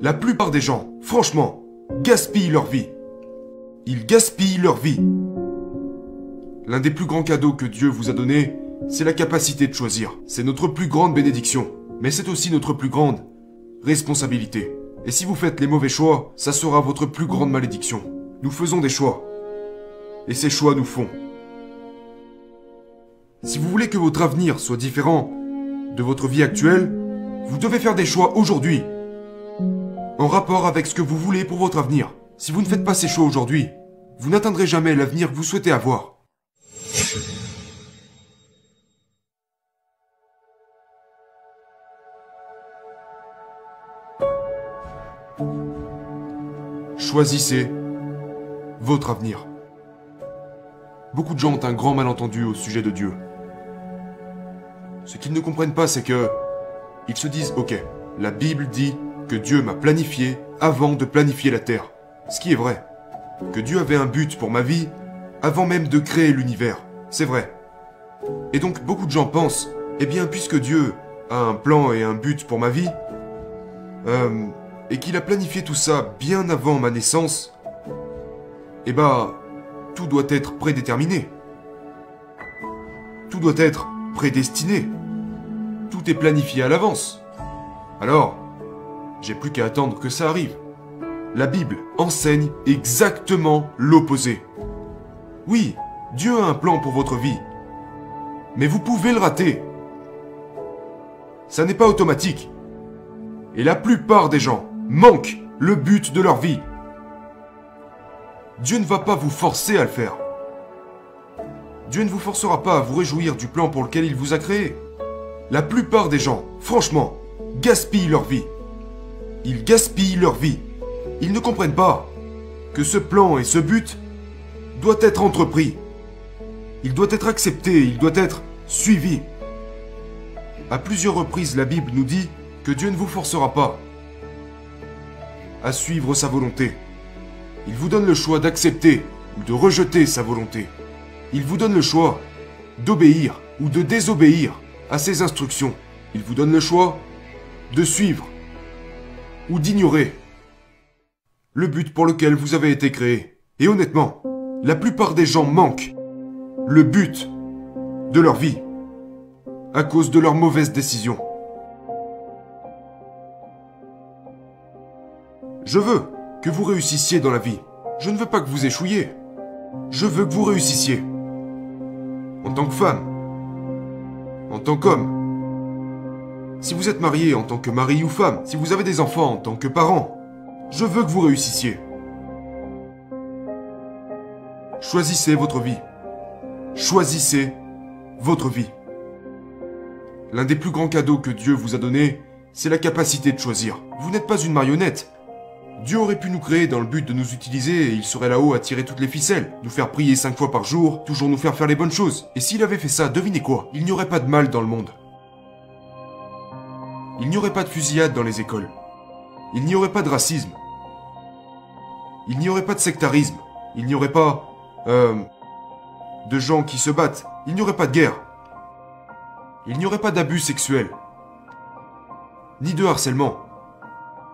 La plupart des gens, franchement, gaspillent leur vie. Ils gaspillent leur vie. L'un des plus grands cadeaux que Dieu vous a donné, c'est la capacité de choisir. C'est notre plus grande bénédiction, mais c'est aussi notre plus grande responsabilité. Et si vous faites les mauvais choix, ça sera votre plus grande malédiction. Nous faisons des choix. Et ces choix nous font. Si vous voulez que votre avenir soit différent de votre vie actuelle, vous devez faire des choix aujourd'hui, en rapport avec ce que vous voulez pour votre avenir. Si vous ne faites pas ces choix aujourd'hui, vous n'atteindrez jamais l'avenir que vous souhaitez avoir. Choisissez votre avenir. Beaucoup de gens ont un grand malentendu au sujet de Dieu. Ce qu'ils ne comprennent pas, c'est que ils se disent « Ok, la Bible dit que Dieu m'a planifié avant de planifier la terre. » Ce qui est vrai. Que Dieu avait un but pour ma vie avant même de créer l'univers. C'est vrai. Et donc beaucoup de gens pensent « Eh bien, puisque Dieu a un plan et un but pour ma vie, et qu'il a planifié tout ça bien avant ma naissance, eh ben, tout doit être prédéterminé. Tout doit être prédestiné. Tout est planifié à l'avance. Alors, j'ai plus qu'à attendre que ça arrive. La Bible enseigne exactement l'opposé. Oui, Dieu a un plan pour votre vie. Mais vous pouvez le rater. Ça n'est pas automatique. Et la plupart des gens manquent le but de leur vie. Dieu ne va pas vous forcer à le faire. Dieu ne vous forcera pas à vous réjouir du plan pour lequel il vous a créé. La plupart des gens, franchement, gaspillent leur vie. Ils gaspillent leur vie. Ils ne comprennent pas que ce plan et ce but doit être entrepris. Il doit être accepté, il doit être suivi. À plusieurs reprises, la Bible nous dit que Dieu ne vous forcera pas à suivre sa volonté. Il vous donne le choix d'accepter ou de rejeter sa volonté. Il vous donne le choix d'obéir ou de désobéir à ses instructions. Il vous donne le choix de suivre ou d'ignorer le but pour lequel vous avez été créé. Et honnêtement, la plupart des gens manquent le but de leur vie à cause de leurs mauvaises décisions. Je veux que vous réussissiez dans la vie. Je ne veux pas que vous échouiez. Je veux que vous réussissiez. En tant que femme. En tant qu'homme. Si vous êtes marié en tant que mari ou femme. Si vous avez des enfants en tant que parents. Je veux que vous réussissiez. Choisissez votre vie. Choisissez votre vie. L'un des plus grands cadeaux que Dieu vous a donné, c'est la capacité de choisir. Vous n'êtes pas une marionnette. Dieu aurait pu nous créer dans le but de nous utiliser et il serait là-haut à tirer toutes les ficelles, nous faire prier 5 fois par jour, toujours nous faire faire les bonnes choses. Et s'il avait fait ça, devinez quoi? Il n'y aurait pas de mal dans le monde. Il n'y aurait pas de fusillade dans les écoles. Il n'y aurait pas de racisme. Il n'y aurait pas de sectarisme. Il n'y aurait pas... de gens qui se battent. Il n'y aurait pas de guerre. Il n'y aurait pas d'abus sexuels. Ni de harcèlement.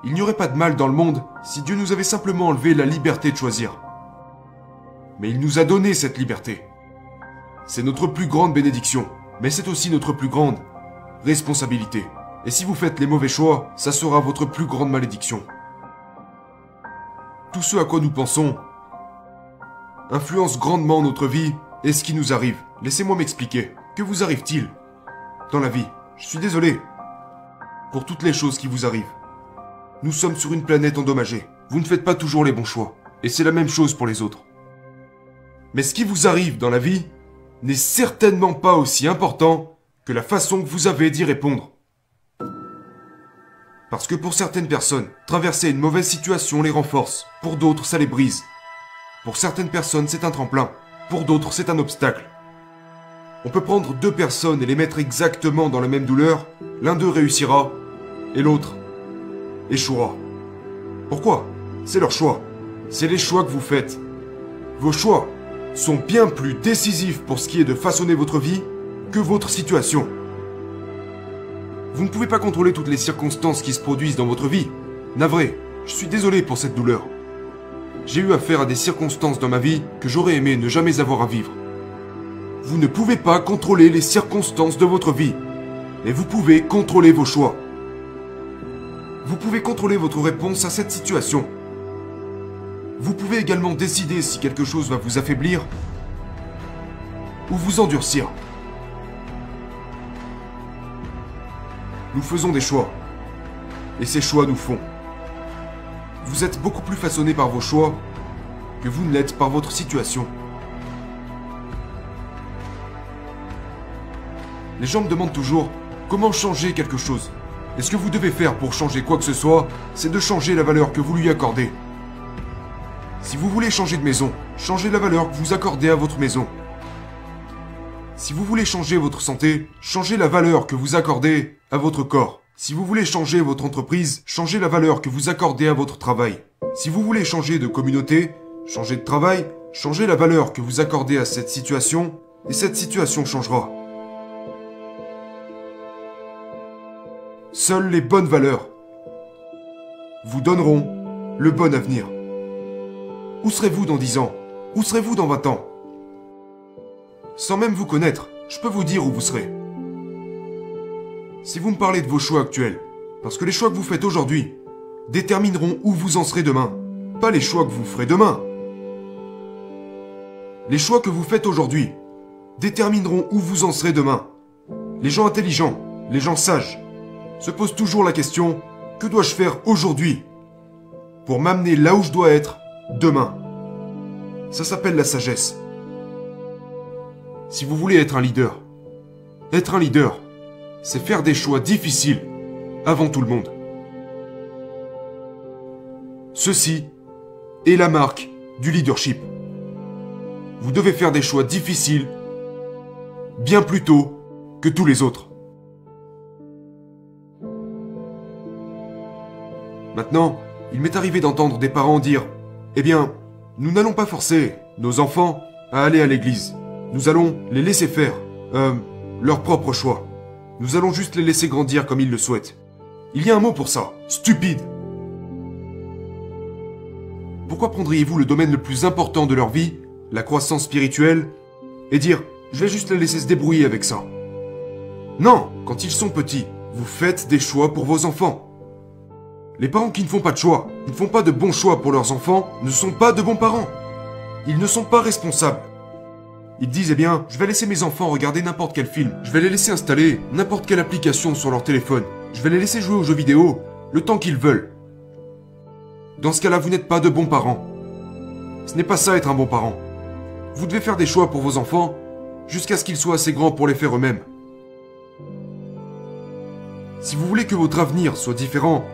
Il n'y aurait pas de mal dans le monde si Dieu nous avait simplement enlevé la liberté de choisir. Mais il nous a donné cette liberté. C'est notre plus grande bénédiction, mais c'est aussi notre plus grande responsabilité. Et si vous faites les mauvais choix, ça sera votre plus grande malédiction. Tout ce à quoi nous pensons influence grandement notre vie et ce qui nous arrive. Laissez-moi m'expliquer. Que vous arrive-t-il dans la vie? Je suis désolé pour toutes les choses qui vous arrivent. Nous sommes sur une planète endommagée. Vous ne faites pas toujours les bons choix. Et c'est la même chose pour les autres. Mais ce qui vous arrive dans la vie n'est certainement pas aussi important que la façon que vous avez d'y répondre. Parce que pour certaines personnes, traverser une mauvaise situation les renforce. Pour d'autres, ça les brise. Pour certaines personnes, c'est un tremplin. Pour d'autres, c'est un obstacle. On peut prendre 2 personnes et les mettre exactement dans la même douleur. L'un d'eux réussira et l'autre échouera. Pourquoi? C'est leur choix. C'est les choix que vous faites. Vos choix sont bien plus décisifs pour ce qui est de façonner votre vie que votre situation. Vous ne pouvez pas contrôler toutes les circonstances qui se produisent dans votre vie, Navré, je suis désolé pour cette douleur. J'ai eu affaire à des circonstances dans ma vie que j'aurais aimé ne jamais avoir à vivre. Vous ne pouvez pas contrôler les circonstances de votre vie, mais vous pouvez contrôler vos choix. Vous pouvez contrôler votre réponse à cette situation. Vous pouvez également décider si quelque chose va vous affaiblir ou vous endurcir. Nous faisons des choix, et ces choix nous font. Vous êtes beaucoup plus façonné par vos choix que vous ne l'êtes par votre situation. Les gens me demandent toujours comment changer quelque chose. Et ce que vous devez faire pour changer quoi que ce soit, c'est de changer la valeur que vous lui accordez. Si vous voulez changer de maison, changez la valeur que vous accordez à votre maison. Si vous voulez changer votre santé, changez la valeur que vous accordez à votre corps. Si vous voulez changer votre entreprise, changez la valeur que vous accordez à votre travail. Si vous voulez changer de communauté, changer de travail, changez la valeur que vous accordez à cette situation, et cette situation changera. Seules les bonnes valeurs vous donneront le bon avenir. Où serez-vous dans 10 ans? Où serez-vous dans 20 ans? Sans même vous connaître, je peux vous dire où vous serez. Si vous me parlez de vos choix actuels, parce que les choix que vous faites aujourd'hui détermineront où vous en serez demain, pas les choix que vous ferez demain. Les choix que vous faites aujourd'hui détermineront où vous en serez demain. Les gens intelligents, les gens sages, se posent toujours la question « Que dois-je faire aujourd'hui pour m'amener là où je dois être demain ?» Ça s'appelle la sagesse. Si vous voulez être un leader, c'est faire des choix difficiles avant tout le monde. Ceci est la marque du leadership. Vous devez faire des choix difficiles bien plus tôt que tous les autres. Maintenant, il m'est arrivé d'entendre des parents dire « Eh bien, nous n'allons pas forcer nos enfants à aller à l'église. Nous allons les laisser faire leur propre choix. Nous allons juste les laisser grandir comme ils le souhaitent. » Il y a un mot pour ça, stupide. Pourquoi prendriez-vous le domaine le plus important de leur vie, la croissance spirituelle, et dire « Je vais juste les laisser se débrouiller avec ça ». Non, quand ils sont petits, vous faites des choix pour vos enfants. Les parents qui ne font pas de choix, qui ne font pas de bons choix pour leurs enfants, ne sont pas de bons parents. Ils ne sont pas responsables. Ils disent, eh bien, je vais laisser mes enfants regarder n'importe quel film. Je vais les laisser installer n'importe quelle application sur leur téléphone. Je vais les laisser jouer aux jeux vidéo le temps qu'ils veulent. Dans ce cas-là, vous n'êtes pas de bons parents. Ce n'est pas ça être un bon parent. Vous devez faire des choix pour vos enfants jusqu'à ce qu'ils soient assez grands pour les faire eux-mêmes. Si vous voulez que votre avenir soit différent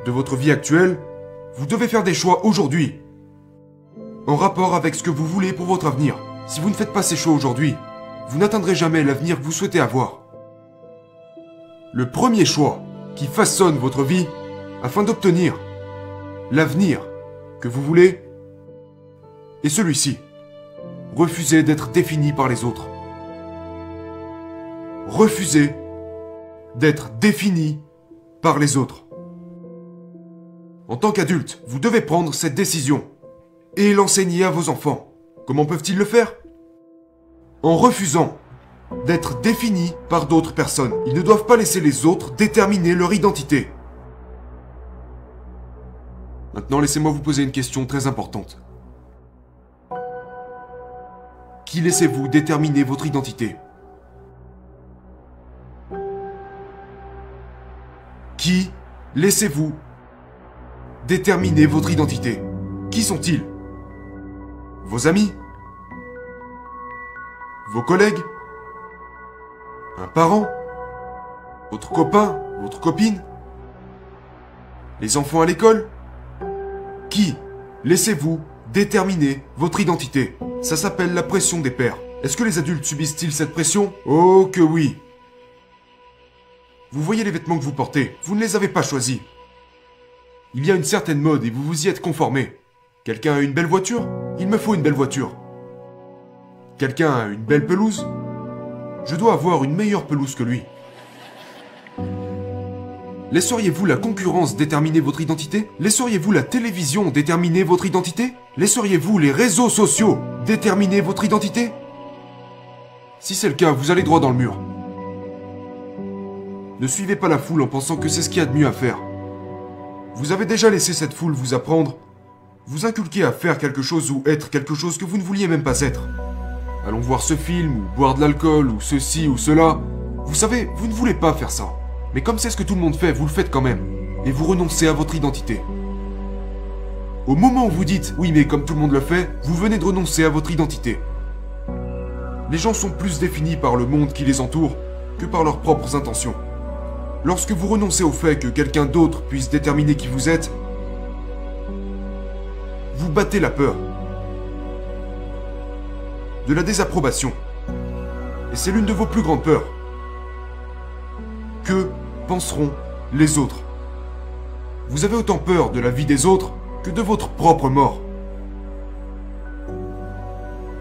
de votre vie actuelle, vous devez faire des choix aujourd'hui, en rapport avec ce que vous voulez pour votre avenir. Si vous ne faites pas ces choix aujourd'hui, vous n'atteindrez jamais l'avenir que vous souhaitez avoir. Le premier choix qui façonne votre vie afin d'obtenir l'avenir que vous voulez est celui-ci. Refusez d'être défini par les autres. Refusez d'être défini par les autres. En tant qu'adulte, vous devez prendre cette décision et l'enseigner à vos enfants. Comment peuvent-ils le faire? En refusant d'être définis par d'autres personnes. Ils ne doivent pas laisser les autres déterminer leur identité. Maintenant, laissez-moi vous poser une question très importante. Qui laissez-vous déterminer votre identité? Qui laissez-vous déterminer votre identité? Qui sont-ils? Vos amis? Vos collègues? Un parent? Votre copain? Votre copine? Les enfants à l'école? Qui laissez-vous déterminer votre identité? Ça s'appelle la pression des pairs. Est-ce que les adultes subissent-ils cette pression? Oh que oui! Vous voyez les vêtements que vous portez, vous ne les avez pas choisis. Il y a une certaine mode et vous vous y êtes conformé. Quelqu'un a une belle voiture? Il me faut une belle voiture. Quelqu'un a une belle pelouse? Je dois avoir une meilleure pelouse que lui. Laisseriez-vous la concurrence déterminer votre identité? Laisseriez-vous la télévision déterminer votre identité? Laisseriez-vous les réseaux sociaux déterminer votre identité? Si c'est le cas, vous allez droit dans le mur. Ne suivez pas la foule en pensant que c'est ce qu'il y a de mieux à faire. Vous avez déjà laissé cette foule vous apprendre, vous inculquer à faire quelque chose ou être quelque chose que vous ne vouliez même pas être. Allons voir ce film, ou boire de l'alcool, ou ceci ou cela. Vous savez, vous ne voulez pas faire ça. Mais comme c'est ce que tout le monde fait, vous le faites quand même. Et vous renoncez à votre identité. Au moment où vous dites « oui mais comme tout le monde le fait », vous venez de renoncer à votre identité. Les gens sont plus définis par le monde qui les entoure que par leurs propres intentions. Lorsque vous renoncez au fait que quelqu'un d'autre puisse déterminer qui vous êtes, vous battez la peur. De la désapprobation. Et c'est l'une de vos plus grandes peurs. Que penseront les autres? Vous avez autant peur de la vie des autres que de votre propre mort.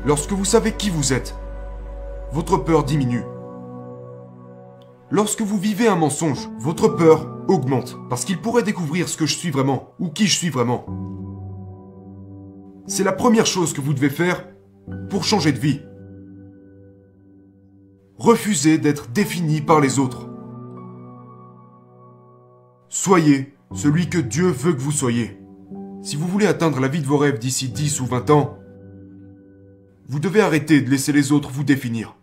Lorsque vous savez qui vous êtes, votre peur diminue. Lorsque vous vivez un mensonge, votre peur augmente, parce qu'il pourrait découvrir ce que je suis vraiment, ou qui je suis vraiment. C'est la première chose que vous devez faire pour changer de vie. Refusez d'être défini par les autres. Soyez celui que Dieu veut que vous soyez. Si vous voulez atteindre la vie de vos rêves d'ici 10 ou 20 ans, vous devez arrêter de laisser les autres vous définir.